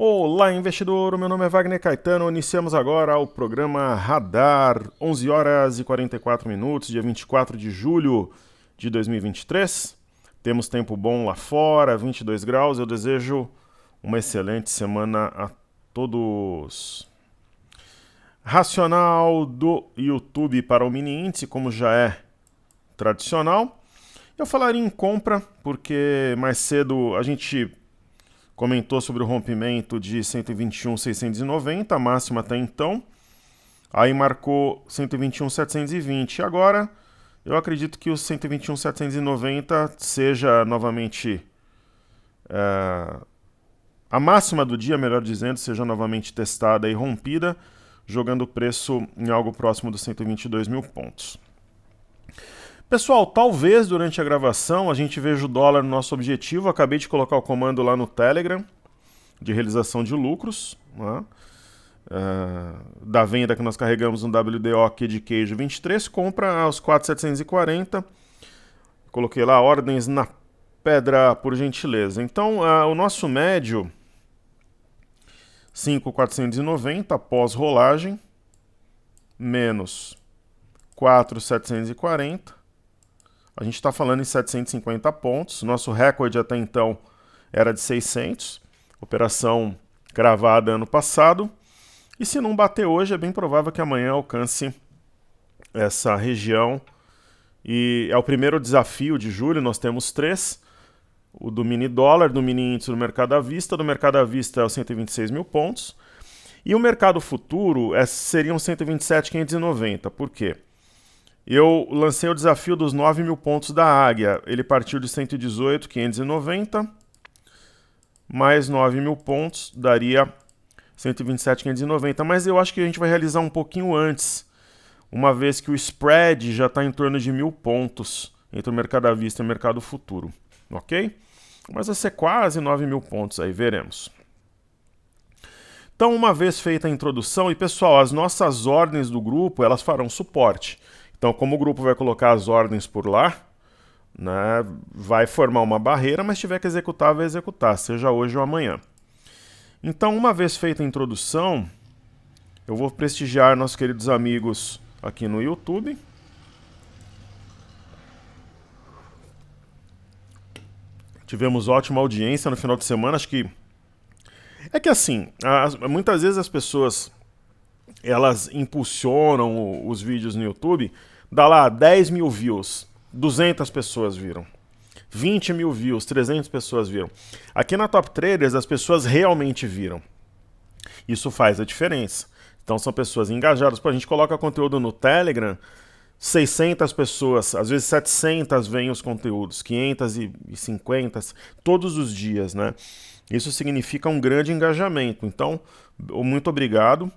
Olá, investidor! O meu nome é Wagner Caetano. Iniciamos agora o programa Radar, 11 horas e 44 minutos, dia 24 de julho de 2023. Temos tempo bom lá fora, 22 graus. Eu desejo uma excelente semana a todos. Racional do YouTube para o mini índice, como já é tradicional. Eu falaria em compra, porque mais cedo a gente comentou sobre o rompimento de 121.690, a máxima até então. Aí marcou 121.720. Agora, eu acredito que o 121.790 seja novamente a máxima do dia, melhor dizendo, seja novamente testada e rompida, jogando o preço em algo próximo dos 122 mil pontos. Pessoal, talvez durante a gravação a gente veja o dólar no nosso objetivo. Acabei de colocar o comando lá no Telegram de realização de lucros, né? Da venda que nós carregamos no WDO Q de queijo 23, compra aos 4.740. Coloquei lá ordens na pedra, por gentileza. Então, o nosso médio 5.490 após rolagem menos 4.740. A gente está falando em 750 pontos. Nosso recorde até então era de 600. Operação gravada ano passado. E se não bater hoje, é bem provável que amanhã alcance essa região. E é o primeiro desafio de julho, nós temos 3. O do mini dólar, do mini índice do mercado à vista. Do mercado à vista é os 126 mil pontos. E o mercado futuro seriam 127.590. Por quê? Eu lancei o desafio dos 9 mil pontos da Águia. Ele partiu de 118.590, mais 9 mil pontos, daria 127.590. Mas eu acho que a gente vai realizar um pouquinho antes, uma vez que o spread já está em torno de 1.000 pontos entre o mercado à vista e o mercado futuro. Ok? Mas vai ser quase 9 mil pontos aí, veremos. Então, uma vez feita a introdução, e pessoal, as nossas ordens do grupo, elas farão suporte. Então, como o grupo vai colocar as ordens por lá, né, vai formar uma barreira, mas se tiver que executar, vai executar, seja hoje ou amanhã. Então, uma vez feita a introdução, eu vou prestigiar nossos queridos amigos aqui no YouTube. Tivemos ótima audiência no final de semana, acho que... É que assim, muitas vezes as pessoas elas impulsionam os vídeos no YouTube, dá lá 10 mil views, 200 pessoas viram, 20 mil views, 300 pessoas viram. Aqui na Top Traders as pessoas realmente viram. Isso faz a diferença. Então são pessoas engajadas. Pô, a gente coloca conteúdo no Telegram, 600 pessoas, às vezes 700 veem os conteúdos, 550, todos os dias, né? Isso significa um grande engajamento. Então, muito obrigado.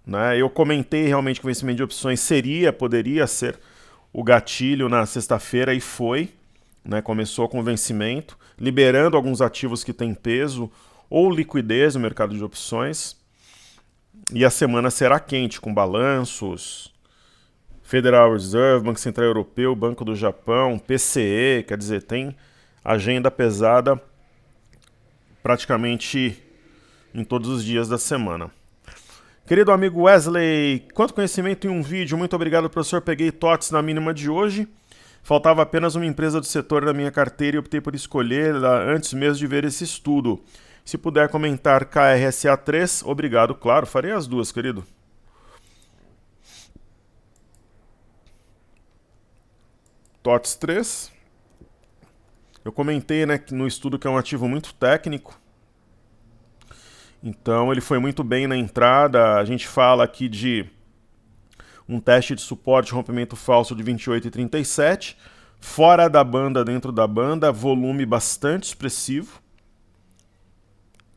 Né? Eu comentei realmente que o vencimento de opções poderia ser o gatilho na sexta-feira e foi. Né? Começou com o vencimento, liberando alguns ativos que têm peso ou liquidez no mercado de opções. E a semana será quente, com balanços, Federal Reserve, Banco Central Europeu, Banco do Japão, PCE, quer dizer, tem agenda pesada praticamente em todos os dias da semana. Querido amigo Wesley, quanto conhecimento em um vídeo, muito obrigado, professor. Peguei TOTS na mínima de hoje. Faltava apenas uma empresa do setor na minha carteira e optei por escolhê-la antes mesmo de ver esse estudo. Se puder comentar KRSA 3, obrigado. Claro, farei as duas, querido. TOTS 3. Eu comentei, né, no estudo que é um ativo muito técnico. Então ele foi muito bem na entrada. A gente fala aqui de um teste de suporte, rompimento falso de 28,37, fora da banda, dentro da banda, volume bastante expressivo,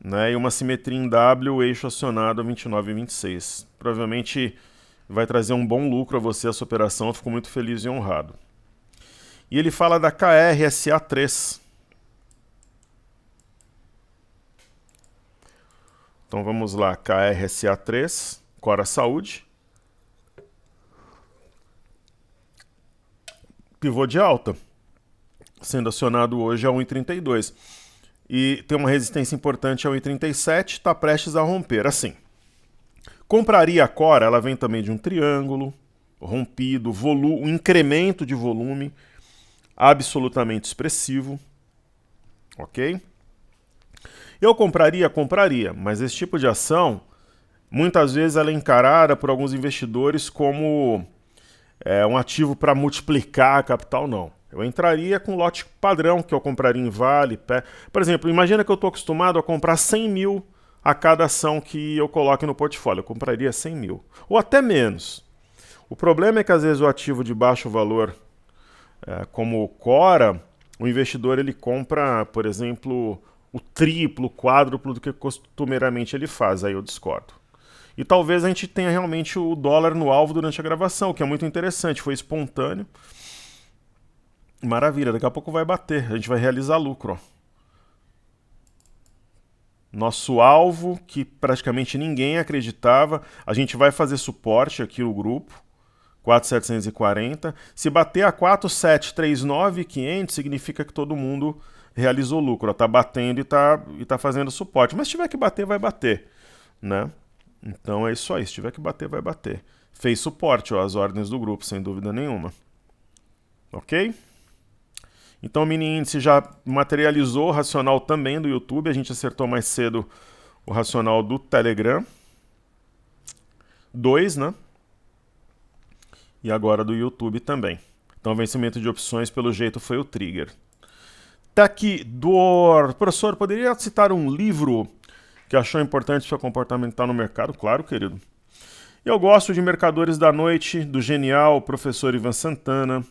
né, e uma simetria em W, eixo acionado a 29,26. Provavelmente vai trazer um bom lucro a você essa operação, eu fico muito feliz e honrado. E ele fala da KRSA3. Então vamos lá, KRSA3, Cora Saúde. Pivô de alta, sendo acionado hoje a 1,32. e tem uma resistência importante a 1,37, está prestes a romper. Assim, compraria a Cora, ela vem também de um triângulo rompido, um incremento de volume absolutamente expressivo, ok? Eu compraria, mas esse tipo de ação, muitas vezes ela é encarada por alguns investidores como um ativo para multiplicar a capital, não. Eu entraria com lote padrão, que eu compraria em Vale, Pé. Por exemplo, imagina que eu estou acostumado a comprar 100 mil a cada ação que eu coloque no portfólio. Eu compraria 100 mil, ou até menos. O problema é que às vezes o ativo de baixo valor, como o Cora, o investidor ele compra, por exemplo, o triplo, o quádruplo do que costumeiramente ele faz. Aí eu discordo. E talvez a gente tenha realmente o dólar no alvo durante a gravação, o que é muito interessante, foi espontâneo. Maravilha, daqui a pouco vai bater, a gente vai realizar lucro. Ó. Nosso alvo, que praticamente ninguém acreditava, a gente vai fazer suporte aqui no grupo, 4.740. Se bater a 4.739.500, significa que todo mundo realizou lucro. Está batendo e tá fazendo suporte. Mas se tiver que bater, vai bater, né? Então é isso aí, se tiver que bater, vai bater. Fez suporte, ó, as ordens do grupo, sem dúvida nenhuma. Ok? Então o mini índice já materializou o racional também do YouTube. A gente acertou mais cedo o racional do Telegram. 2, né? E agora do YouTube também. Então vencimento de opções, pelo jeito, foi o trigger. Tecdor. Professor, poderia citar um livro que achou importante seu comportamental no mercado? Claro, querido. Eu gosto de Mercadores da Noite, do genial professor Ivan Santana.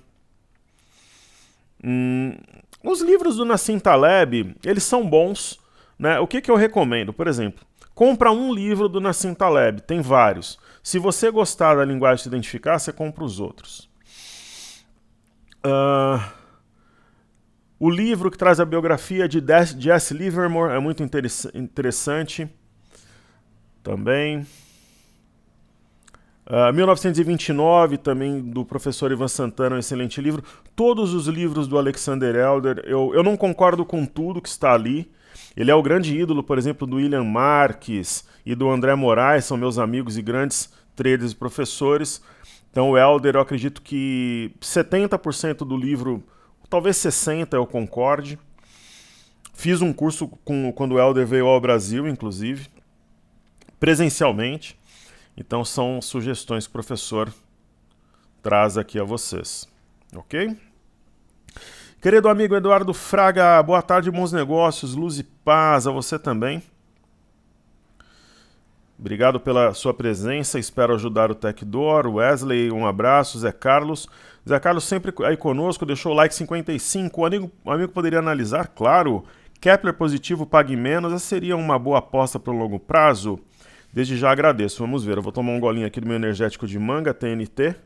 Os livros do Nassim Taleb, eles são bons, né? O que eu recomendo? Por exemplo, compra um livro do Nassim Taleb, tem vários. Se você gostar da linguagem de se identificar, você compra os outros. O livro que traz a biografia de Jesse Livermore é muito interessante também. 1929, também do professor Ivan Santana, um excelente livro. Todos os livros do Alexander Elder, eu não concordo com tudo que está ali. Ele é o grande ídolo, por exemplo, do William Marques e do André Moraes, são meus amigos e grandes traders e professores. Então o Elder, eu acredito que 70% do livro, talvez 60% eu concorde. Fiz um curso quando o Elder veio ao Brasil, inclusive, presencialmente. Então são sugestões que o professor traz aqui a vocês, ok? Querido amigo Eduardo Fraga, boa tarde, bons negócios, luz e paz a você também. Obrigado pela sua presença, espero ajudar o Tecdor. Wesley, um abraço. Zé Carlos sempre aí conosco, deixou o like 55. O amigo poderia analisar, claro, Kepler positivo, pague menos, essa seria uma boa aposta para o longo prazo? Desde já agradeço. Vamos ver, eu vou tomar um golinho aqui do meu energético de manga, TNT.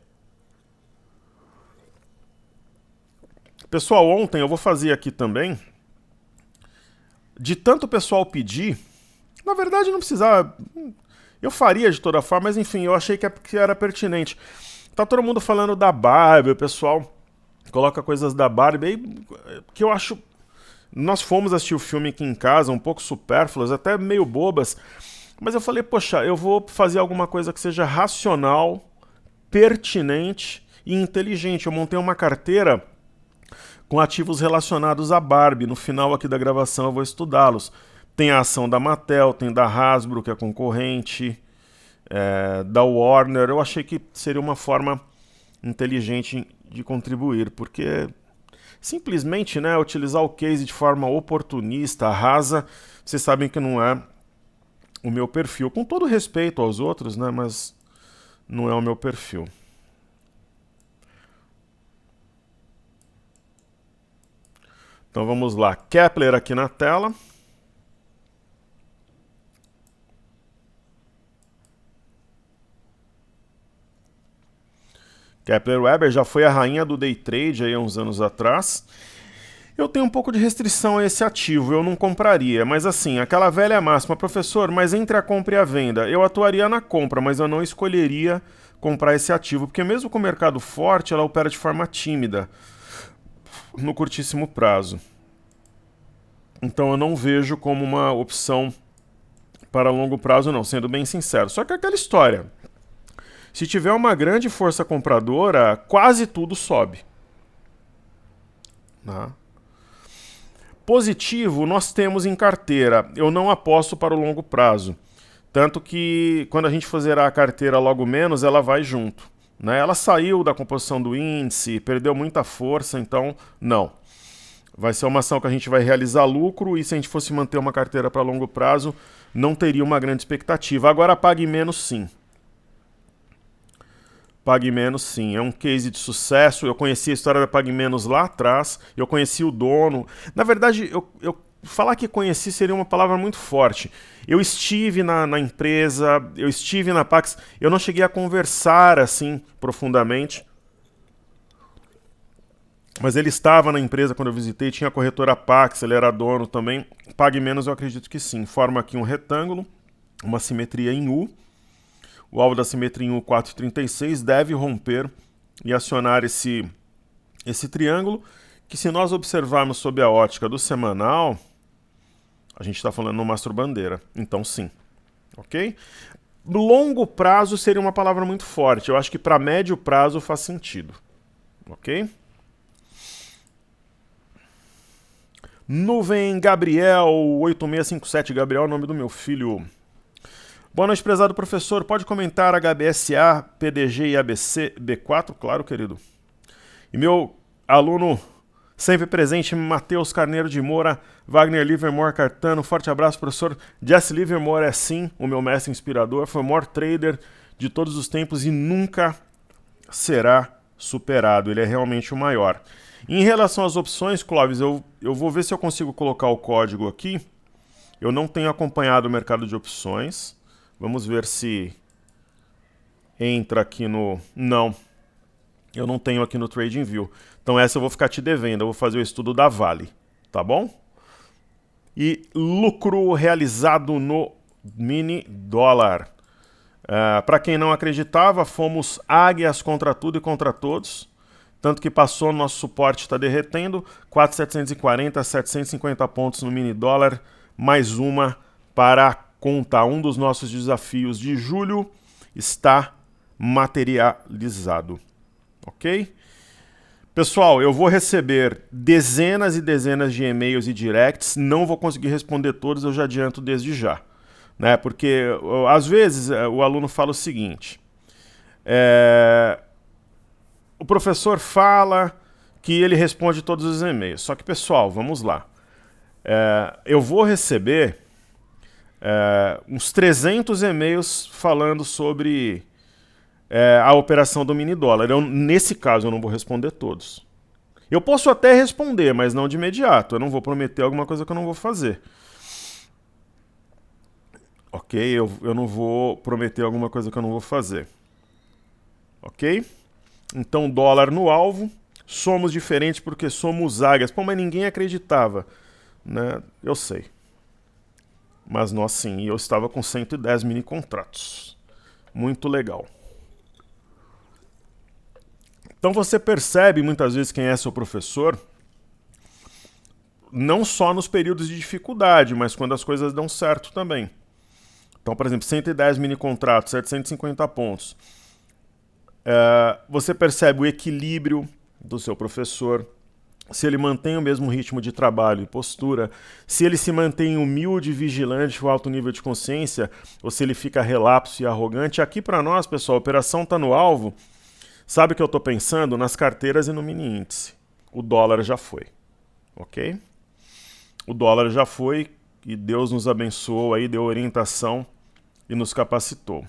Pessoal, ontem eu vou fazer aqui também, de tanto o pessoal pedir, na verdade não precisava, eu faria de toda forma, mas enfim, eu achei que era pertinente. Tá todo mundo falando da Barbie, o pessoal coloca coisas da Barbie aí, que eu acho... Nós fomos assistir o filme aqui em casa, um pouco supérfluas, até meio bobas, mas eu falei, poxa, eu vou fazer alguma coisa que seja racional, pertinente e inteligente. Eu montei uma carteira com ativos relacionados à Barbie. No final aqui da gravação eu vou estudá-los. Tem a ação da Mattel, tem da Hasbro, que é concorrente, da Warner. Eu achei que seria uma forma inteligente de contribuir, porque simplesmente, né, utilizar o case de forma oportunista, rasa, vocês sabem que não é o meu perfil. Com todo respeito aos outros, né, mas não é o meu perfil. Então vamos lá, Kepler aqui na tela. Kepler Weber já foi a rainha do day trade aí há uns anos atrás. Eu tenho um pouco de restrição a esse ativo, eu não compraria, mas assim, aquela velha máxima, professor, mas entre a compra e a venda, eu atuaria na compra, mas eu não escolheria comprar esse ativo, porque mesmo com o mercado forte, ela opera de forma tímida, no curtíssimo prazo. Então eu não vejo como uma opção para longo prazo não, sendo bem sincero. Só que é aquela história. Se tiver uma grande força compradora, quase tudo sobe. Tá? Positivo nós temos em carteira. Eu não aposto para o longo prazo. Tanto que quando a gente for zerar a carteira logo menos, ela vai junto. Né? Ela saiu da composição do índice, perdeu muita força, então não. Vai ser uma ação que a gente vai realizar lucro e se a gente fosse manter uma carteira para longo prazo, não teria uma grande expectativa. Agora pague menos sim. Pague Menos, sim, é um case de sucesso. Eu conheci a história da Pague Menos lá atrás, eu conheci o dono. Na verdade, falar que conheci seria uma palavra muito forte. Eu estive na empresa, eu estive na Pax, eu não cheguei a conversar assim profundamente. Mas ele estava na empresa quando eu visitei, tinha a corretora Pax, ele era dono também. Pague Menos, eu acredito que sim. Forma aqui um retângulo, uma simetria em U. O alvo da simetria em U 4,36 deve romper e acionar esse triângulo, que se nós observarmos sob a ótica do semanal, a gente está falando no mastro bandeira, então sim, ok? Longo prazo seria uma palavra muito forte, eu acho que para médio prazo faz sentido, ok? Nuvem Gabriel 8657, Gabriel é o nome do meu filho. Boa noite, prezado professor. Pode comentar HBSA, PDG e ABC B4? Claro, querido. E meu aluno sempre presente, Matheus Carneiro de Moura, Wagner Livermore Cartano. Forte abraço, professor. Jesse Livermore é sim o meu mestre inspirador. Foi o maior trader de todos os tempos e nunca será superado. Ele é realmente o maior. Em relação às opções, Clóvis, eu vou ver se eu consigo colocar o código aqui. Eu não tenho acompanhado o mercado de opções. Vamos ver se entra aqui no... Não, eu não tenho aqui no TradingView. Então essa eu vou ficar te devendo, eu vou fazer o estudo da Vale, tá bom? E lucro realizado no mini dólar. Para quem não acreditava, fomos águias contra tudo e contra todos. Tanto que passou, nosso suporte está derretendo. 4.740, 750 pontos no mini dólar. Mais uma para a conta. Um dos nossos desafios de julho está materializado. Ok? Pessoal, eu vou receber dezenas e dezenas de e-mails e directs. Não vou conseguir responder todos, eu já adianto desde já. Né? Porque às vezes o aluno fala o seguinte... O professor fala que ele responde todos os e-mails. Só que, pessoal, vamos lá. Eu vou receber uns 300 e-mails falando sobre a operação do mini dólar. Nesse caso, eu não vou responder todos. Eu posso até responder, mas não de imediato. Eu não vou prometer alguma coisa que eu não vou fazer. Ok? Eu não vou prometer alguma coisa que eu não vou fazer. Ok? Então, dólar no alvo. Somos diferentes porque somos águias. Pô, mas ninguém acreditava. Né? Eu sei. Mas nós sim. E eu estava com 110 mini contratos. Muito legal. Então você percebe muitas vezes quem é seu professor, não só nos períodos de dificuldade, mas quando as coisas dão certo também. Então, por exemplo, 110 mini contratos, 750 pontos. Você percebe o equilíbrio do seu professor, se ele mantém o mesmo ritmo de trabalho e postura, se ele se mantém humilde, vigilante, com alto nível de consciência, ou se ele fica relapso e arrogante. Aqui para nós, pessoal, a operação está no alvo. Sabe o que eu estou pensando? Nas carteiras e no mini índice. O dólar já foi, ok? O dólar já foi e Deus nos abençoou, aí deu orientação e nos capacitou.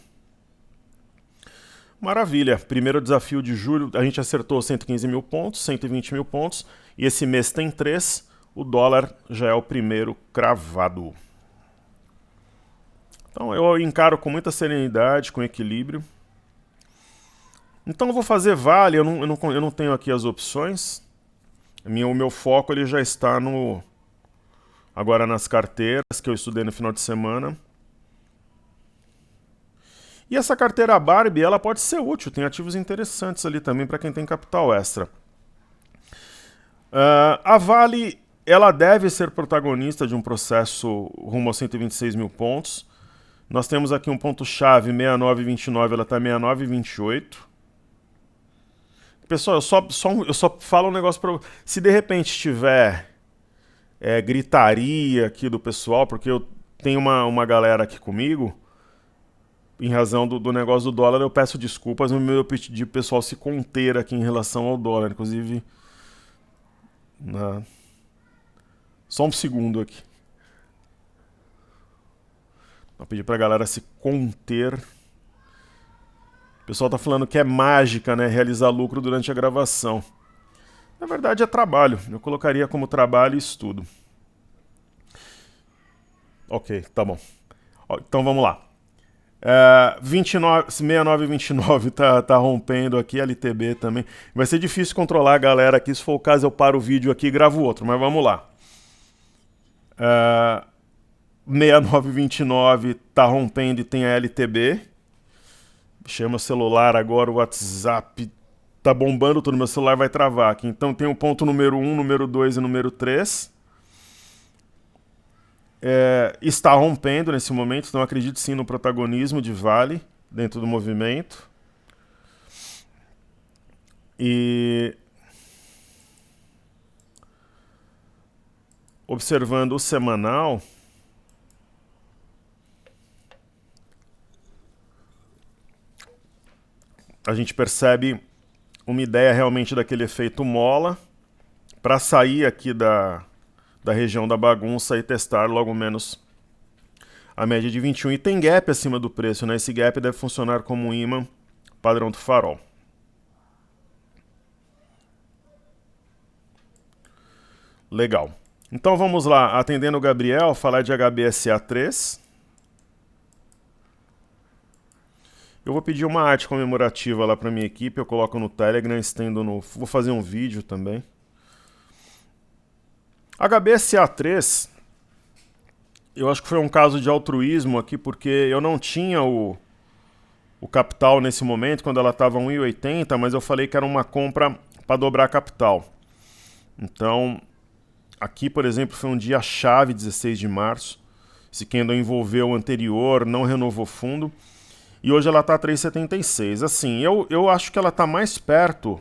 Maravilha, primeiro desafio de julho, a gente acertou 115 mil pontos, 120 mil pontos, e esse mês tem 3, o dólar já é o primeiro cravado. Então eu encaro com muita serenidade, com equilíbrio. Então eu vou fazer Vale, eu não tenho aqui as opções, o meu foco ele já está agora nas carteiras que eu estudei no final de semana. E essa carteira Barbie, ela pode ser útil, tem ativos interessantes ali também para quem tem capital extra. A Vale, ela deve ser protagonista de um processo rumo aos 126 mil pontos. Nós temos aqui um ponto-chave 69,29, ela está 69,28. Pessoal, eu só falo um negócio para... Se de repente tiver gritaria aqui do pessoal, porque eu tenho uma galera aqui comigo, em razão do negócio do dólar, eu peço desculpas, mas eu pedi pro pessoal se conter aqui em relação ao dólar, inclusive... Só um segundo aqui. Vou pedir pra galera se conter. O pessoal tá falando que é mágica, né? Realizar lucro durante a gravação. Na verdade é trabalho. Eu colocaria como trabalho e estudo. Ok, tá bom. Então vamos lá. 69,29 tá rompendo aqui, LTB também. Vai ser difícil controlar a galera aqui. Se for o caso, eu paro o vídeo aqui e gravo outro, mas vamos lá. 69,29 tá rompendo e tem a LTB. Chama o celular agora, o WhatsApp tá bombando tudo, meu celular vai travar aqui. Então tem o ponto número 1, número 2 e número 3. Está rompendo nesse momento, então acredito sim no protagonismo de Vale dentro do movimento. E observando o semanal, a gente percebe uma ideia realmente daquele efeito mola para sair aqui da região da bagunça e testar logo menos a média de 21. E tem gap acima do preço, né? Esse gap deve funcionar como um imã padrão do farol. Legal. Então vamos lá, atendendo o Gabriel, falar de HBSA3. Eu vou pedir uma arte comemorativa lá para minha equipe, eu coloco no Telegram, estendo no... Vou fazer um vídeo também. HBSA3, eu acho que foi um caso de altruísmo aqui, porque eu não tinha o capital nesse momento, quando ela estava 1,80, mas eu falei que era uma compra para dobrar a capital. Então, aqui, por exemplo, foi um dia chave, 16 de março. Esse candle envolveu o anterior, não renovou fundo. E hoje ela está 3,76. Assim, eu acho que ela está mais perto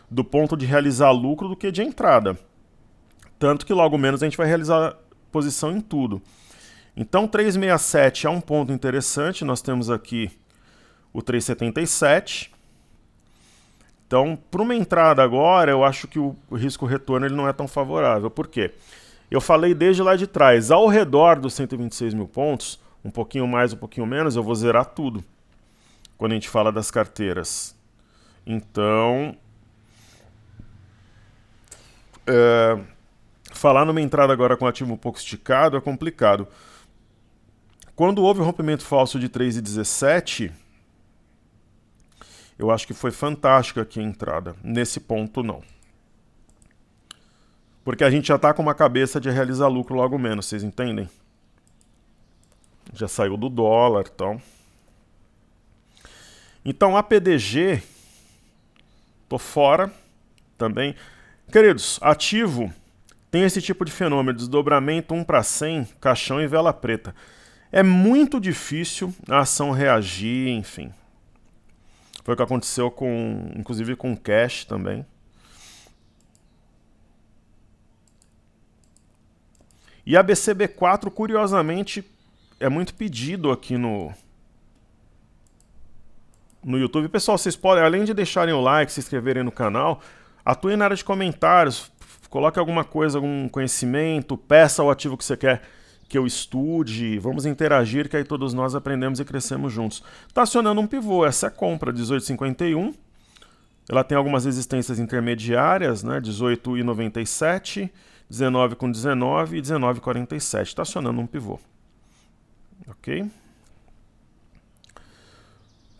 do ponto de realizar lucro do que de entrada. Tanto que logo menos a gente vai realizar posição em tudo. Então 3,67 é um ponto interessante. Nós temos aqui o 3,77. Então, para uma entrada agora, eu acho que o risco-retorno ele não é tão favorável. Por quê? Eu falei desde lá de trás, ao redor dos 126 mil pontos, um pouquinho mais, um pouquinho menos, eu vou zerar tudo. Quando a gente fala das carteiras. Então, falar numa entrada agora com ativo um pouco esticado é complicado. Quando houve o rompimento falso de 3,17, eu acho que foi fantástica aqui a entrada. Nesse ponto, não. Porque a gente já está com uma cabeça de realizar lucro logo menos, vocês entendem? Já saiu do dólar, então a PDG, tô fora também. Queridos, ativo tem esse tipo de fenômeno, desdobramento 1 para 100, caixão e vela preta. É muito difícil a ação reagir, enfim. Foi o que aconteceu inclusive com o cash também. E a BCB4, curiosamente, é muito pedido aqui no YouTube. Pessoal, vocês podem, além de deixarem o like, se inscreverem no canal, atuem na área de comentários, coloque alguma coisa, algum conhecimento, peça o ativo que você quer que eu estude, vamos interagir, que aí todos nós aprendemos e crescemos juntos. Está acionando um pivô, essa é a compra, 18,51. Ela tem algumas resistências intermediárias, né? 18,97, 19,19 e 19,47. Está acionando um pivô. Ok?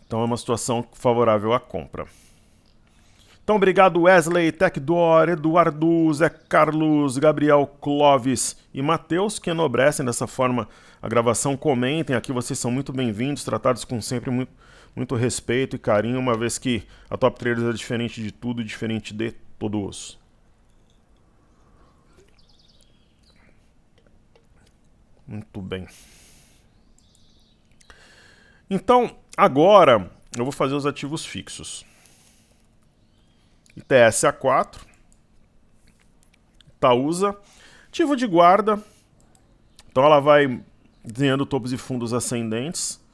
Então é uma situação favorável à compra. Então obrigado Wesley, Tecdor, Eduardo, Zé Carlos, Gabriel, Clóvis e Matheus, que enobrecem dessa forma a gravação. Comentem aqui, vocês são muito bem-vindos, tratados com sempre muito respeito e carinho, uma vez que a Top Traders é diferente de tudo e diferente de todos. Muito bem. Então, agora eu vou fazer os ativos fixos. ITS A4, Itaúsa, ativo de guarda. Então ela vai desenhando topos e fundos ascendentes.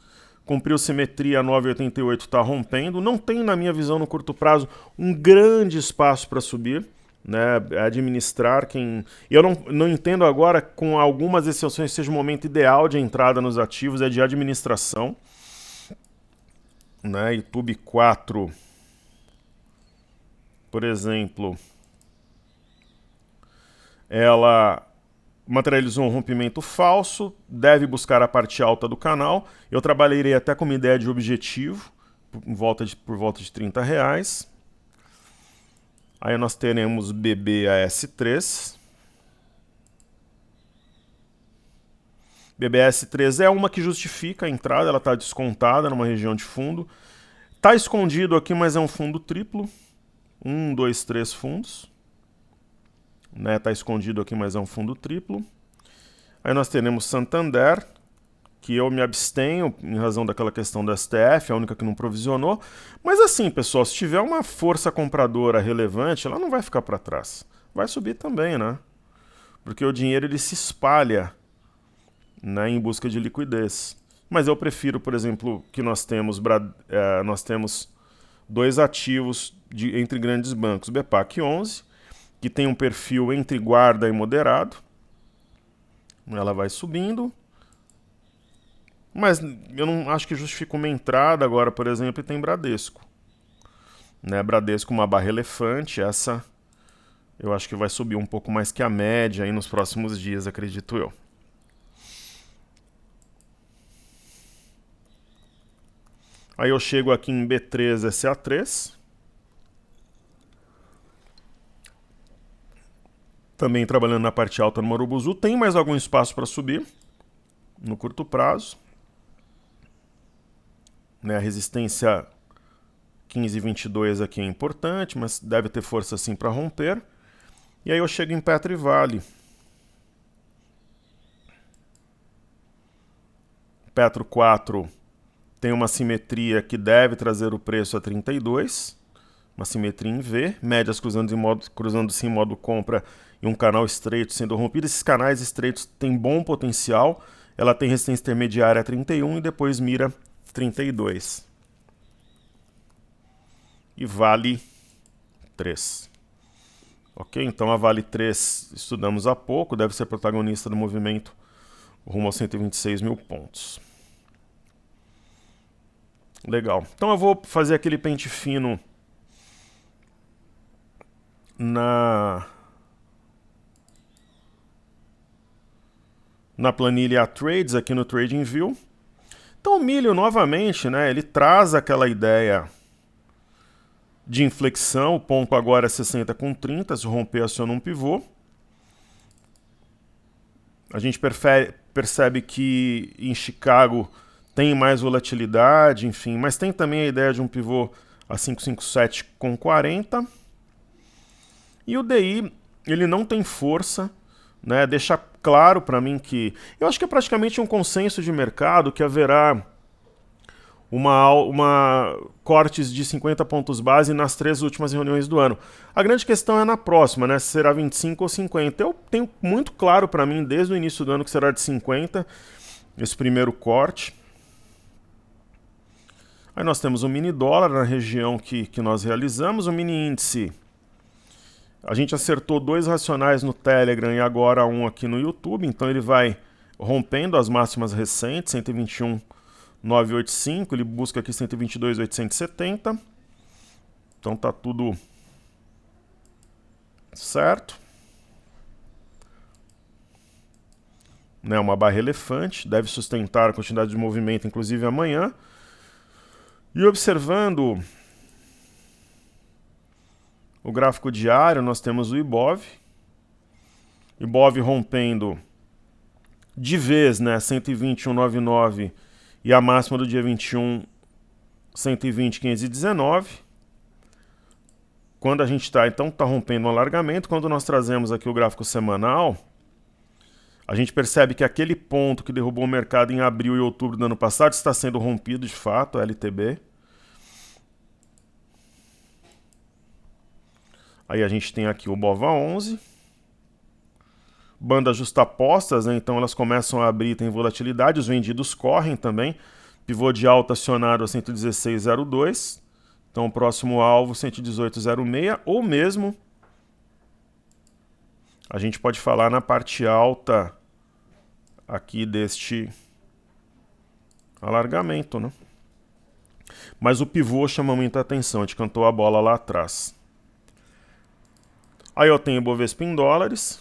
Cumpriu simetria 9,88, está rompendo. Não tem, na minha visão, no curto prazo, um grande espaço para subir. Né, administrar quem... Eu não entendo agora, com algumas exceções, seja o momento ideal de entrada nos ativos, é de administração. Né, YouTube 4, por exemplo, ela materializou um rompimento falso, deve buscar a parte alta do canal. Eu trabalharei até com uma ideia de objetivo, por volta de R$30. Aí nós teremos BBAS3. BBAS3 é uma que justifica a entrada, ela está descontada numa região de fundo. Está escondido aqui, mas é um fundo triplo. 1, 2, 3 fundos. Está escondido aqui, mas é um fundo triplo. Aí nós teremos Santander, que eu me abstenho em razão daquela questão do STF, a única que não provisionou. Mas assim, pessoal, se tiver uma força compradora relevante, ela não vai ficar para trás. Vai subir também, né? Porque o dinheiro ele se espalha, né, em busca de liquidez. Mas eu prefiro, por exemplo, que nós temos dois ativos entre grandes bancos. BPAC 11, que tem um perfil entre guarda e moderado. Ela vai subindo. Mas eu não acho que justifica uma entrada agora, por exemplo, e tem Bradesco. Né, Bradesco, uma barra elefante, essa eu acho que vai subir um pouco mais que a média aí nos próximos dias, acredito eu. Aí eu chego aqui em B3SA3. Também trabalhando na parte alta no Marubozu. Tem mais algum espaço para subir no curto prazo. Né, a resistência 15,22 aqui é importante, mas deve ter força sim para romper. E aí eu chego em Petro e Vale. Petro 4 tem uma simetria que deve trazer o preço a 32. Uma simetria em V, médias cruzando-se em modo compra e um canal estreito sendo rompido. Esses canais estreitos têm bom potencial. Ela tem resistência intermediária a 31 e depois mira 32. E Vale 3. Ok? Então a Vale 3 estudamos há pouco, deve ser protagonista do movimento rumo aos 126 mil pontos. Legal. Então eu vou fazer aquele pente fino na planilha Trades aqui no TradingView. Então o milho novamente, né, ele traz aquela ideia de inflexão, o ponto agora é 60,30, se romper aciona um pivô. A gente percebe que em Chicago tem mais volatilidade, enfim, mas tem também a ideia de um pivô a 557,40. E o DI, ele não tem força, né? Deixa claro para mim que... Eu acho que é praticamente um consenso de mercado que haverá uma cortes de 50 pontos base nas 3 últimas reuniões do ano. A grande questão é na próxima, né? Se será 25 ou 50. Eu tenho muito claro para mim, desde o início do ano, que será de 50, esse primeiro corte. Aí nós temos o mini dólar na região que nós realizamos, o mini índice. A gente acertou 2 racionais no Telegram e agora um aqui no YouTube, então ele vai rompendo as máximas recentes, 121,985, ele busca aqui 122,870. Então tá tudo certo. Né, uma barra elefante, deve sustentar a quantidade de movimento, inclusive amanhã. E observando o gráfico diário, nós temos o Ibov. Ibov rompendo de vez, né, 120,199 e a máxima do dia 21, 120,519. Quando a gente está, então, está rompendo um alargamento. Quando nós trazemos aqui o gráfico semanal, A gente percebe que aquele ponto que derrubou o mercado em abril e outubro do ano passado está sendo rompido de fato, a LTB. Aí a gente tem aqui o BOVA11. Bandas justapostas, né? Então elas começam a abrir, tem volatilidade, os vendidos correm também. Pivô de alta acionado a 116,02. Então o próximo alvo 118,06, ou mesmo a gente pode falar na parte alta aqui deste alargamento, né? Mas o pivô chama muita atenção, a gente cantou a bola lá atrás. Aí eu tenho o Bovespa em dólares.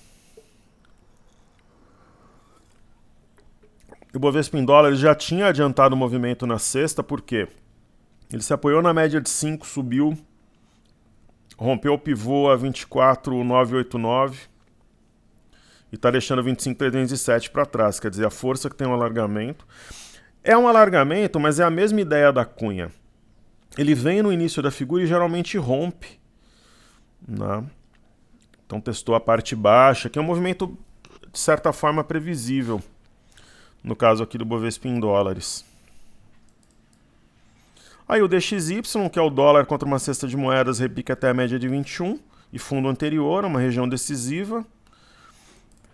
O Bovespa em dólares já tinha adiantado o movimento na sexta, por quê? Ele se apoiou na média de 5, subiu, rompeu o pivô a 24,989 e está deixando 25,307 para trás, quer dizer, a força que tem um alargamento. É um alargamento, mas é a mesma ideia da Cunha. Ele vem no início da figura e geralmente rompe, né? Então testou a parte baixa, que é um movimento, de certa forma, previsível. No caso aqui do Bovespa em dólares. Aí o DXY, que é o dólar contra uma cesta de moedas, repica até a média de 21 e fundo anterior, uma região decisiva.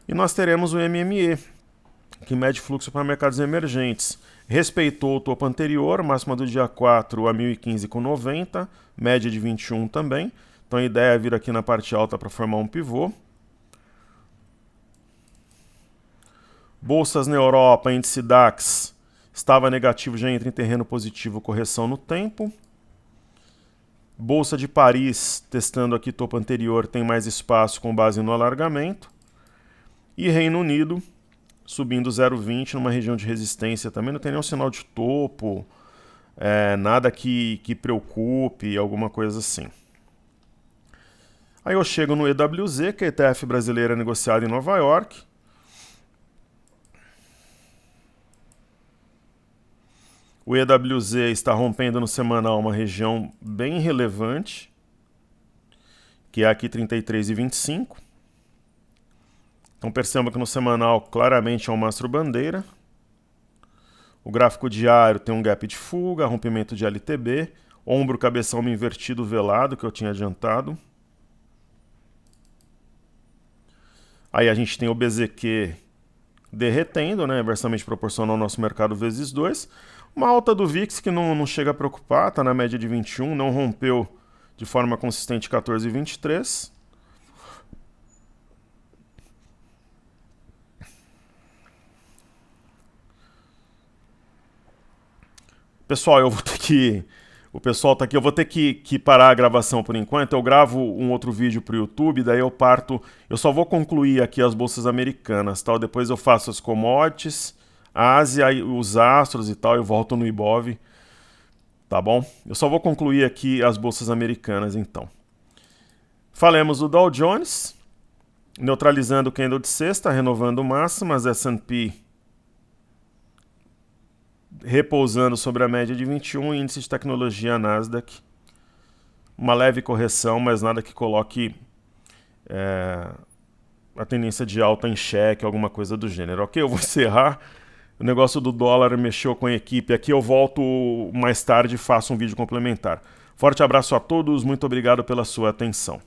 E nós teremos o MME, que mede fluxo para mercados emergentes. Respeitou o topo anterior, máxima do dia 4 a 1015,90, média de 21 também. Então a ideia é vir aqui na parte alta para formar um pivô. Bolsas na Europa, índice DAX, estava negativo, já entra em terreno positivo, correção no tempo. Bolsa de Paris, testando aqui topo anterior, tem mais espaço com base no alargamento. E Reino Unido, subindo 0,20 numa região de resistência, também não tem nenhum sinal de topo, nada que preocupe, alguma coisa assim. Aí eu chego no EWZ, que é a ETF brasileira negociada em Nova York. O EWZ está rompendo no semanal uma região bem relevante, que é aqui 33,25. Então perceba que no semanal claramente é um mastro bandeira. O gráfico diário tem um gap de fuga, rompimento de LTB, ombro cabeção invertido velado, que eu tinha adiantado. Aí a gente tem o BZQ derretendo, né, inversamente proporcional ao nosso mercado vezes 2. Uma alta do VIX que não chega a preocupar, está na média de 21, não rompeu de forma consistente 14,23. Pessoal, eu vou ter que... O pessoal tá aqui, eu vou ter que parar a gravação por enquanto. Eu gravo um outro vídeo para o YouTube, daí eu parto... Eu só vou concluir aqui as bolsas americanas, tá? Depois eu faço as commodities, a Ásia, os astros e tal, eu volto no Ibov, tá bom? Eu só vou concluir aqui as bolsas americanas, então. Falemos do Dow Jones, neutralizando o candle de sexta, renovando máximas, S&P repousando sobre a média de 21, índice de tecnologia Nasdaq, uma leve correção, mas nada que coloque a tendência de alta em xeque, alguma coisa do gênero. Ok, eu vou encerrar. O negócio do dólar mexeu com a equipe aqui, eu volto mais tarde e faço um vídeo complementar. Forte abraço a todos, muito obrigado pela sua atenção.